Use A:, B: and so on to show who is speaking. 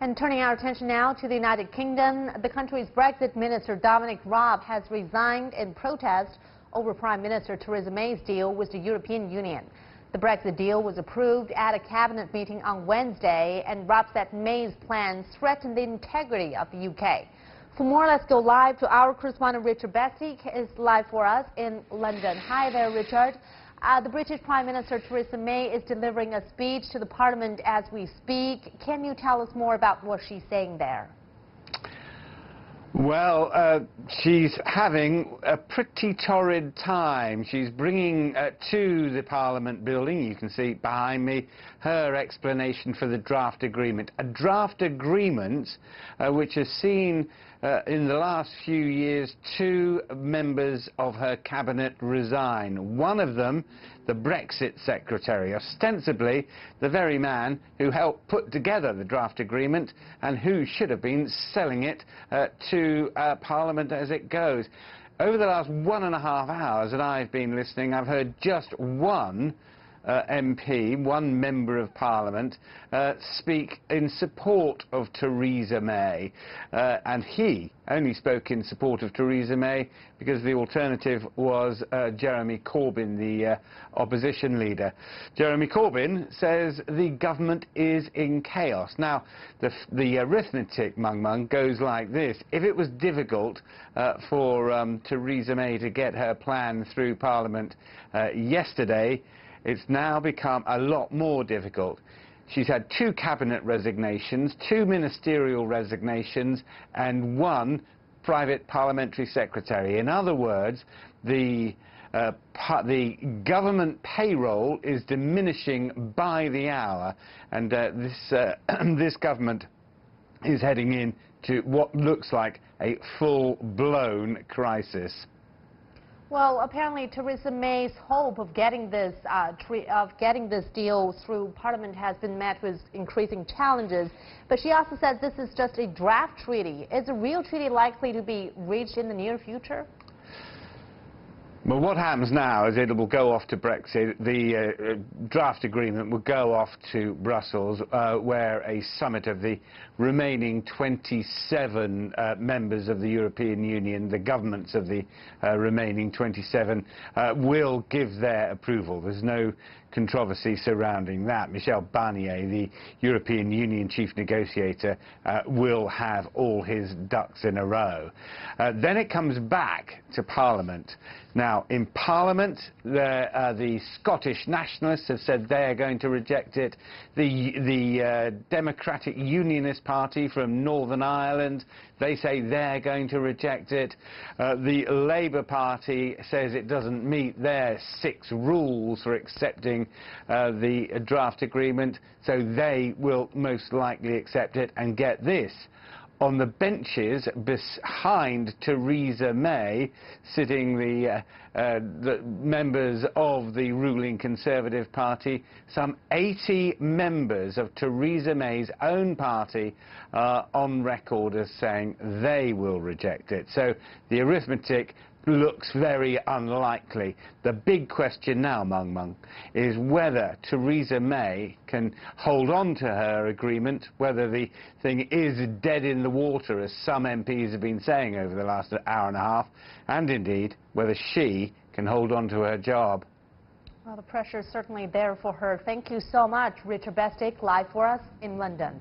A: And turning our attention now to the United Kingdom, the country's Brexit Minister Dominic Raab has resigned in protest over Prime Minister Theresa May's deal with the European Union. The Brexit deal was approved at a cabinet meeting on Wednesday, and Raab said May's plans threaten the integrity of the UK. For more, let's go live to our correspondent Richard Bestic, who is live for us in London. Hi there, Richard. The British Prime Minister Theresa May is delivering a speech to the Parliament as we speak. Can you tell us more about what she's saying there?
B: Well, she's having a pretty torrid time. She's bringing to the Parliament building, you can see behind me, her explanation for the draft agreement. A draft agreement which has seen in the last few years 2 members of her cabinet resign. One of them, the Brexit secretary, ostensibly the very man who helped put together the draft agreement and who should have been selling it to Parliament as it goes. Over the last 1.5 hours that I've been listening, I've heard just one MP, one member of Parliament, speak in support of Theresa May, and he only spoke in support of Theresa May because the alternative was Jeremy Corbyn, the opposition leader. Jeremy Corbyn says the government is in chaos. Now, the arithmetic, Mung, goes like this. If it was difficult for Theresa May to get her plan through Parliament yesterday, it's now become a lot more difficult. She's had 2 cabinet resignations, 2 ministerial resignations, and 1 private parliamentary secretary. In other words, the government payroll is diminishing by the hour, and this government is heading into what looks like a full-blown crisis.
A: Well, apparently Theresa May's hope of getting this deal through Parliament has been met with increasing challenges. But she also said this is just a draft treaty. Is a real treaty likely to be reached in the near future?
B: Well, what happens now is it will go off to Brexit. The draft agreement will go off to Brussels, where a summit of the remaining 27 members of the European Union, the governments of the remaining 27, will give their approval. There's no controversy surrounding that. Michel Barnier, the European Union chief negotiator, will have all his ducks in a row. Then it comes back to Parliament. Now, in Parliament, the Scottish nationalists have said they're going to reject it. The Democratic Unionist Party from Northern Ireland, they say they're going to reject it. The Labour Party says it doesn't meet their 6 rules for accepting the draft agreement, so they will most likely accept it. And get this, on the benches behind Theresa May, sitting the members of the ruling Conservative Party, some 80 members of Theresa May's own party are on record as saying they will reject it. So the arithmetic looks very unlikely. The big question now, Mung, is whether Theresa May can hold on to her agreement, whether the thing is dead in the water, as some MPs have been saying over the last hour and a half, and indeed whether she can hold on to her job.
A: Well, the pressure is certainly there for her. Thank you so much, Richard Bestic, live for us in London.